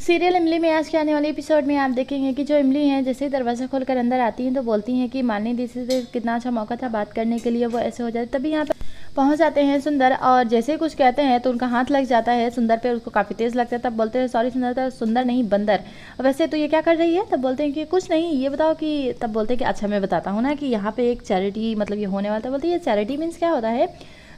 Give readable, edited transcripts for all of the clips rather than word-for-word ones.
Serial इमली में आज के आने वाले एपिसोड में आप देखेंगे कि जो इमली हैं जैसे ही दरवाज़ा खोलकर अंदर आती हैं तो बोलती हैं कि मालिनी दीदी से कितना अच्छा मौका था बात करने के लिए, वो ऐसे हो जाते। तभी यहाँ पर पहुँच जाते हैं सुंदर और जैसे ही कुछ कहते हैं तो उनका हाथ लग जाता है सुंदर पे, उसको काफ़ी तेज़ लगता है। तब बोलते हैं सॉरी सुंदर, तो सुंदर नहीं बंदर, वैसे तो ये क्या कर रही है। तब बोलते हैं कि कुछ नहीं, ये बताओ कि, तब बोलते हैं कि अच्छा मैं बताता हूँ ना कि यहाँ पे एक चैरिटी मतलब ये होने वाला था। बोलते हैं ये चैरिटी मीन्स क्या होता है,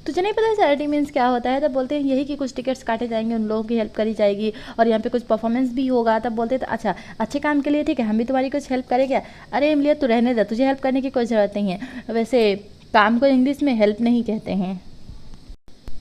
तुझे नहीं पता चैरिटी मीन्स क्या होता है। तब बोलते हैं यही कि कुछ टिकट्स काटे जाएंगे, उन लोगों की हेल्प करी जाएगी और यहाँ पे कुछ परफॉर्मेंस भी होगा। तब बोलते हैं तो अच्छा अच्छे काम के लिए ठीक है, हम भी तुम्हारी कुछ हेल्प करें क्या। अरे इमलिया तू रहने दे, तुझे हेल्प करने की कोई ज़रूरत नहीं है। वैसे काम को इंग्लिश में हेल्प नहीं कहते हैं।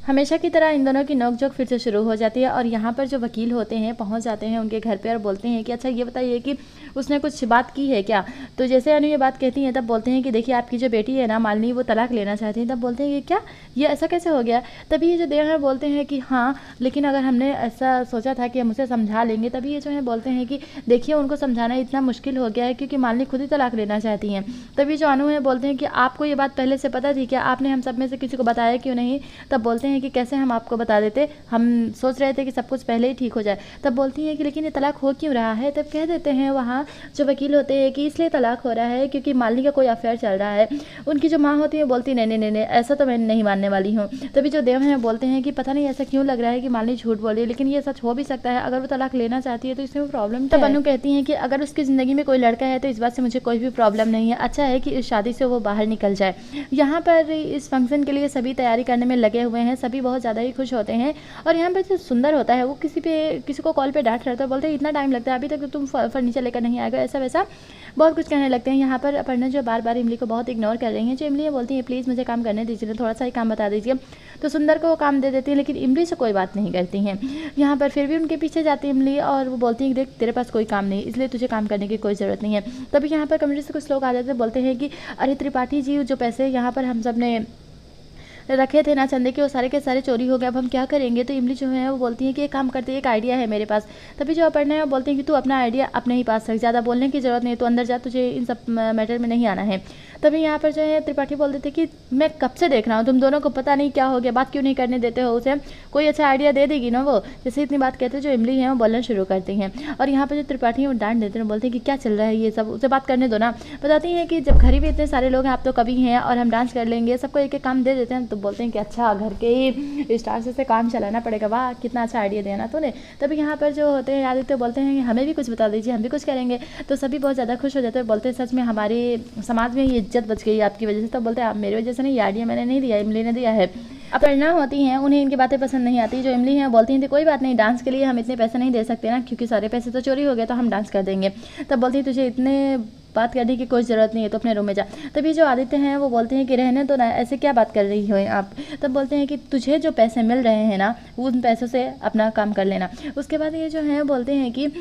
हमेशा की तरह इन दोनों की नोकझोंक फिर से शुरू हो जाती है और यहाँ पर जो वकील होते हैं पहुँच जाते हैं उनके घर पे और बोलते हैं कि अच्छा ये बताइए कि उसने कुछ बात की है क्या। तो जैसे अनु ये बात कहती हैं तब बोलते हैं कि देखिए आपकी जो बेटी है ना मालिनी, वो तलाक लेना चाहती है। तब बोलते हैं कि क्या, ये ऐसा कैसे हो गया। तभी ये जो देव है बोलते हैं कि हाँ लेकिन अगर हमने ऐसा सोचा था कि हम उसे समझा लेंगे। तभी ये जो है बोलते हैं कि देखिए उनको समझाना इतना मुश्किल हो गया है क्योंकि मालिनी खुद ही तलाक लेना चाहती हैं। तभी जो अनु है बोलते हैं कि आपको ये बात पहले से पता थी क्या, आपने हम सब में से किसी को बताया क्यों नहीं। तब बोलते हैं कि कैसे हम आपको बता देते, हम सोच रहे थे कि सब कुछ पहले ही ठीक हो जाए। तब बोलती हैं कि लेकिन ये तलाक हो क्यों रहा है। तब कह देते हैं वहाँ जो वकील होते हैं कि इसलिए तलाक हो रहा है क्योंकि मालिनी का कोई अफेयर चल रहा है। उनकी जो माँ होती है बोलती नहीं नहीं नहीं ऐसा तो मैं नहीं मानने वाली हूँ। तभी जो देव हैं बोलते हैं कि पता नहीं ऐसा क्यों लग रहा है कि मालिनी झूठ बोल रही है, लेकिन ये सच हो भी सकता है। अगर वो तलाक लेना चाहती है तो इसमें प्रॉब्लम। तब अनु कहती हैं कि अगर उसकी ज़िंदगी में कोई लड़का है तो इस बात से मुझे कोई भी प्रॉब्लम नहीं है, अच्छा है कि इस शादी से वो बाहर निकल जाए। यहाँ पर इस फंक्शन के लिए सभी तैयारी करने में लगे हुए हैं, सभी बहुत ज़्यादा ही खुश होते हैं। और यहाँ पर जो सुंदर होता है वो किसी को कॉल पे डांट रहा था, बोलते हैं इतना टाइम लगता है अभी तक तो तुम फर्नीचर लेकर नहीं आएगा, ऐसा वैसा बहुत कुछ कहने लगते हैं। यहाँ पर अपर्णा जो बार बार इमली को बहुत इग्नोर कर रही हैं, जो इमली बोलती है प्लीज़ मुझे काम करने दीजिए, थोड़ा सा ही काम बता दीजिए। तो सुंदर को वो काम दे देती है लेकिन इमली से कोई बात नहीं करती हैं। यहाँ पर फिर भी उनके पीछे जाती है इमली और वो बोलती है देख तेरे पास कोई काम नहीं, इसलिए तुझे काम करने की कोई ज़रूरत नहीं है। तभी यहाँ पर कम्युनिटी से कुछ लोग आ जाते हैं, बोलते हैं कि अरे त्रिपाठी जी जो पैसे यहाँ पर हम सब ने रखे थे ना चंदे के, वो सारे के सारे चोरी हो गए, अब हम क्या करेंगे। तो इमली जो है वो बोलती है कि एक काम करते हैं, एक आइडिया है मेरे पास। तभी जो अपर्णा है वो बोलते हैं कि तू अपना आइडिया अपने ही पास रख, ज़्यादा बोलने की ज़रूरत नहीं, तो अंदर जा, तुझे इन सब मैटर में नहीं आना है। तभी यहाँ पर जो है त्रिपाठी बोल देते कि मैं कब से देख रहा हूँ तुम दोनों को पता नहीं क्या हो गया, बात क्यों नहीं करने देते हो उसे, कोई अच्छा आइडिया दे देगी ना वो। जैसे इतनी बात कहते हैं जो इमली है वो बोलना शुरू करती हैं और यहाँ पर जो त्रिपाठी है वो डांट देते हैं, बोलते हैं कि क्या चल रहा है ये सब, उसे बात करने दो ना। बताती हैं कि जब घर ही में इतने सारे लोग हैं आप तो कभी हैं और हम डांस कर लेंगे, सबको एक एक काम दे देते हैं। तो बोलते हैं कि अच्छा घर के ही स्टार से काम चलाना पड़ेगा, वाह कितना अच्छा आइडिया दिया ना तूने। तभी यहाँ पर जो होते हैं आदित्य बोलते हैं हमें भी कुछ बता दीजिए, हम भी कुछ करेंगे। तो सभी बहुत ज़्यादा खुश हो जाते हैं, बोलते हैं सच में हमारे समाज में ये इज्जत बच गई आपकी वजह से। तो बोलते हैं आप मेरी वजह से नहीं, ये आइडिया मैंने नहीं दिया, इमली ने दिया है। अपर्णा होती हैं उन्हें इनकी बातें पसंद नहीं आती, जो इमली हैं बोलती हैं कोई बात नहीं, डांस के लिए हम इतने पैसे नहीं दे सकते ना, क्योंकि सारे पैसे तो चोरी हो गए, तो हम डांस कर देंगे। तब बोलती है तुझे इतने बात करने की कोई ज़रूरत नहीं है, तो अपने रूम में जा। तभी जो आदित्य हैं वो बोलते हैं कि रहने तो ना, ऐसे क्या बात कर रही हो आप। तब बोलते हैं कि तुझे जो पैसे मिल रहे हैं ना उन पैसों से अपना काम कर लेना। उसके बाद ये जो है बोलते हैं कि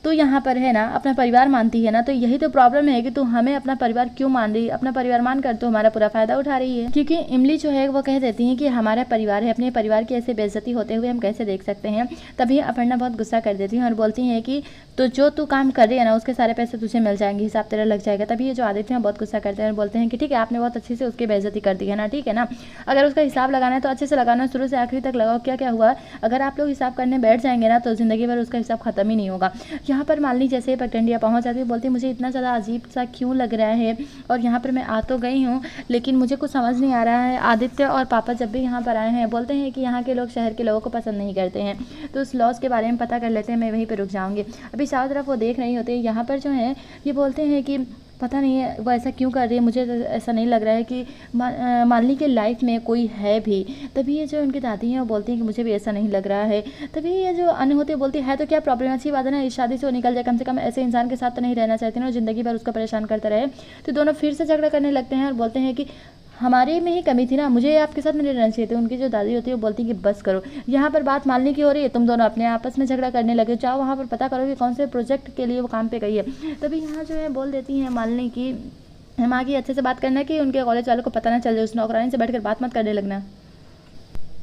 तो यहाँ पर है ना अपना परिवार मानती है ना, तो यही तो प्रॉब्लम है कि तू हमें अपना परिवार क्यों मान रही है, अपना परिवार मान कर तो हमारा पूरा फायदा उठा रही है। क्योंकि इमली जो है वो कह देती है कि हमारा परिवार है, अपने परिवार की ऐसे बेइज्जती होते हुए हम कैसे देख सकते हैं। तभी अपर्णा बहुत गुस्सा कर देती है और बोलती है कि तो जो तू काम कर रही है ना उसके सारे पैसे तुझे मिल जाएंगे, हिसाब तेरा लग जाएगा। तभी ये जो आदित्य हैं बहुत गुस्सा करते हैं और बोलते हैं कि ठीक है आपने बहुत अच्छे से उसकी बेइज्जती कर दी है ना, ठीक है ना, अगर उसका हिसाब लगाना है तो अच्छे से लगाना, शुरू से आखिरी तक लगाओ, क्या क्या हुआ। अगर आप लोग हिसाब करने बैठ जाएंगे ना तो ज़िंदगी भर उसका हिसाब खत्म ही नहीं होगा। यहाँ पर मालिनी जैसे पगडंडिया पहुंच जाती है, बोलती मुझे इतना ज़्यादा अजीब सा क्यों लग रहा है और यहाँ पर मैं आ तो गई हूँ लेकिन मुझे कुछ समझ नहीं आ रहा है। आदित्य और पापा जब भी यहाँ पर आए हैं बोलते हैं कि यहाँ के लोग शहर के लोगों को पसंद नहीं करते हैं, तो उस लॉज के बारे में पता कर लेते हैं, मैं वहीं पर रुक जाऊँगी। अभी चारों तरफ वो देख रही होती है, यहाँ पर जो है ये बोलते हैं कि पता नहीं है वो ऐसा क्यों कर रही है, मुझे ऐसा नहीं लग रहा है कि मालिनी के लाइफ में कोई है भी। तभी ये जो उनकी दादी हैं वो बोलती हैं कि मुझे भी ऐसा नहीं लग रहा है। तभी ये जो अनु होती है बोलती है तो क्या प्रॉब्लम, अच्छी बात है ना, इस शादी से वो निकल जाए, कम से कम ऐसे इंसान के साथ तो नहीं रहना चाहती ना ज़िंदगी भर उसका परेशान करता रहे। तो दोनों फिर से झगड़ा करने लगते हैं और बोलते हैं कि हमारे में ही कमी थी ना, मुझे आपके साथ नहीं रहना चाहिए था। उनकी जो दादी होती है वो बोलती है कि बस करो, यहाँ पर बात मालने की हो रही है, तुम दोनों अपने आपस में झगड़ा करने लगे, जाओ वहाँ पर पता करो कि कौन से प्रोजेक्ट के लिए वो काम पे गई है। तभी यहाँ जो है बोल देती हैं मालने की हम आगे अच्छे से बात करना कि उनके कॉलेज वालों को पता ना चल जाए, उस नौकरानी से बैठकर बात मत करने लगना।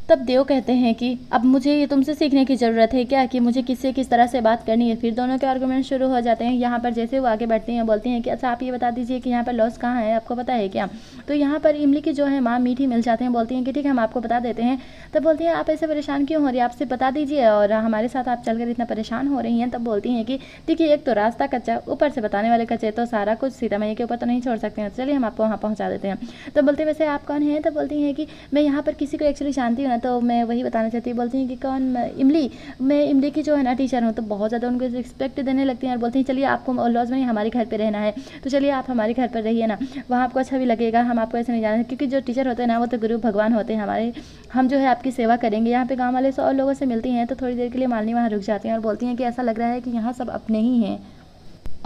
तब देव कहते हैं कि अब मुझे ये तुमसे सीखने की ज़रूरत है क्या, कि मुझे किससे किस तरह से बात करनी है। फिर दोनों के आर्गुमेंट शुरू हो जाते हैं। यहाँ पर जैसे वो आगे बढ़ती हैं, बोलती हैं कि अच्छा आप ये बता दीजिए कि यहाँ पर लॉस कहाँ है, आपको पता है क्या। तो यहाँ पर इमली की जो है माँ मीठी मिल जाते हैं, बोलती हैं कि ठीक है हम आपको बता देते हैं। तब बोलती हैं आप ऐसे परेशान क्यों हो रही है, आपसे बता दीजिए, और हमारे साथ आप चलकर इतना परेशान हो रही हैं। तब बोलती हैं कि देखिए एक तो रास्ता कच्चा, ऊपर से बताने वाले कच्चे, तो सारा कुछ सीता मैया के ऊपर तो नहीं छोड़ सकते हैं, चलिए हम आपको वहाँ पहुँचा देते हैं। तब बोलते वैसे आप कौन हैं। तब बोलती हैं कि मैं यहाँ पर किसी को एक्चुअली जानती हूँ ना, तो मैं वही बताना चाहती हूँ। बोलती हैं कि कौन, इमली, मैं इमली की जो है ना टीचर हूँ। तो बहुत ज़्यादा उनको रिस्पेक्ट देने लगती हैं और बोलती हैं चलिए आपको लॉज में हमारे घर पे रहना है, तो चलिए आप हमारे घर पर रहिए ना, वहाँ आपको अच्छा भी लगेगा, हम आपको ऐसे नहीं जाना, क्योंकि जो टीचर होते हैं ना वो तो गुरु भगवान होते हैं हमारे, हम जो है आपकी सेवा करेंगे। यहाँ पे गाँव वाले 100 लोगों से मिलती हैं, तो थोड़ी देर के लिए मालिनी वहाँ रुक जाती हैं और बोलती हैं कि ऐसा लग रहा है कि यहाँ सब अपने ही हैं।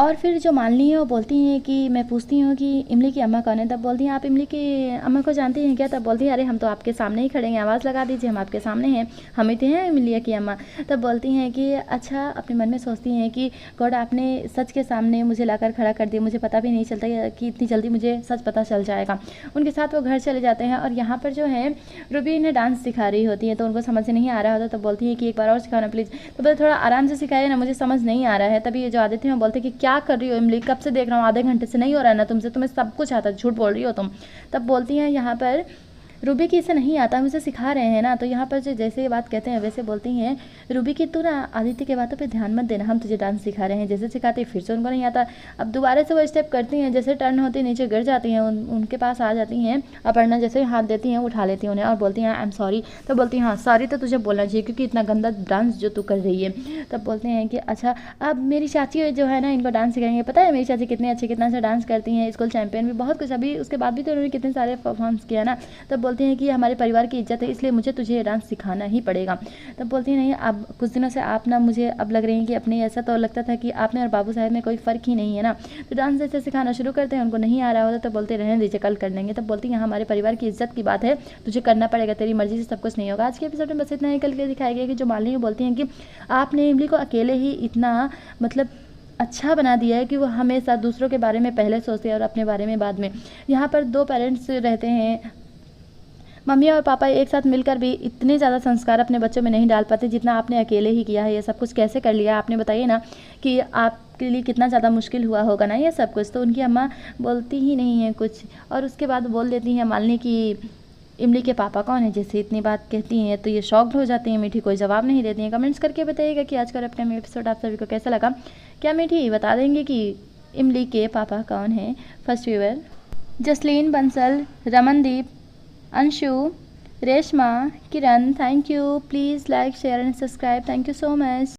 और फिर जो मालिनी है वो बोलती हैं कि मैं पूछती हूँ कि इमली की अम्मा कौन है। तब बोलती हैं आप इमली की अम्मा को जानती हैं क्या। तब बोलती हैं अरे हम तो आपके सामने ही खड़े हैं, आवाज़ लगा दीजिए, हम आपके सामने हैं, हमें तो हैं इमली की अम्मा। तब बोलती हैं कि अच्छा, अपने मन में सोचती हैं कि गॉड आपने सच के सामने मुझे लाकर खड़ा कर दिया, मुझे पता भी नहीं चलता कि इतनी जल्दी मुझे सच पता चल जाएगा। उनके साथ वो घर चले जाते हैं और यहाँ पर जो है रूबी इन्हें डांस सिखा रही होती है, तो उनको समझ नहीं आ रहा होता। तब बोलती है कि एक बार और सिखाना प्लीज़। तो बोलते थोड़ा आराम से सिखाइए ना, मुझे समझ नहीं आ रहा है। तभी ये जो आदित्य हैं बोलते कि क्या कर रही हो इमली, कब से देख रहा हूँ, आधे घंटे से नहीं हो रहा है ना तुमसे, तुम्हें सब कुछ आता है, झूठ बोल रही हो तुम। तब बोलती हैं यहाँ पर रूबी की इसे नहीं आता, हम इसे सिखा रहे हैं ना। तो यहाँ पर जो जैसे ये बात कहते हैं वैसे बोलती हैं रूबी की तू ना आदित्य की बातों पे ध्यान मत देना, हम तुझे डांस सिखा रहे हैं। जैसे सिखाते फिर से उनको नहीं आता। अब दोबारा से वो स्टेप करती हैं, जैसे टर्न होती नीचे गिर जाती हैं, उनके पास आ जाती हैं। अपर्णा जैसे हाथ देती हैं उठा लेती हैं उन्हें और बोलती हैं आई एम सॉरी। तो बोलती हैं हाँ सॉरी तो तुझे बोलना चाहिए, क्योंकि इतना गंदा डांस जो तू कर रही है। तब बोलते हैं कि अच्छा अब मेरी चाची जो है ना इनको डांस सिखाएंगे, पता है मेरी चाची कितनी अच्छी कितना अच्छा डांस करती हैं, स्कूल चैंपियन भी, बहुत कुछ। अभी उसके बाद भी तो उन्होंने कितने सारे परफॉर्मेंस किया ना। तब बोलती हैं कि हमारे परिवार की इज्जत है, इसलिए मुझे तुझे ये डांस सिखाना ही पड़ेगा। तब बोलती है नहीं, अब कुछ दिनों से आप ना मुझे अब लग रही हैं कि अपने, ऐसा तो लगता था कि आप में और बाबू साहब में कोई फ़र्क ही नहीं है ना। तो डांस जैसे सिखाना शुरू करते हैं, उनको नहीं आ रहा होता तो बोलते रहने दीजिए कल कर लेंगे। तब बोलती हैं हमारे परिवार की इज्जत की बात है, तुझे करना पड़ेगा, तेरी मर्जी से सब कुछ नहीं होगा। आज के एपिसोड में बस इतना ही। कल के दिखाया गया कि जो मालिनी बोलती हैं कि आपने इमली को अकेले ही इतना मतलब अच्छा बना दिया है कि वो हमेशा दूसरों के बारे में पहले सोचते हैं और अपने बारे में बाद में। यहाँ पर 2 पेरेंट्स रहते हैं, मम्मी और पापा एक साथ मिलकर भी इतने ज़्यादा संस्कार अपने बच्चों में नहीं डाल पाते जितना आपने अकेले ही किया है। ये सब कुछ कैसे कर लिया आपने, बताइए ना, कि आपके लिए कितना ज़्यादा मुश्किल हुआ होगा ना ये सब कुछ। तो उनकी अम्मा बोलती ही नहीं है कुछ, और उसके बाद बोल देती हैं मालिनी की इमली के पापा कौन है। जैसे इतनी बात कहती हैं तो ये शॉक्ड हो जाती हैं। मीठी कोई जवाब नहीं देती हैं। कमेंट्स करके बताइएगा कि आज का अपने में एपिसोड आप सभी को कैसा लगा। क्या मीठी बता देंगे कि इमली के पापा कौन हैं। First viewer Jasleen Bansal, Ramandeep, Anshu, Reshma, Kiran, thank you. Please like share and subscribe. Thank you so much.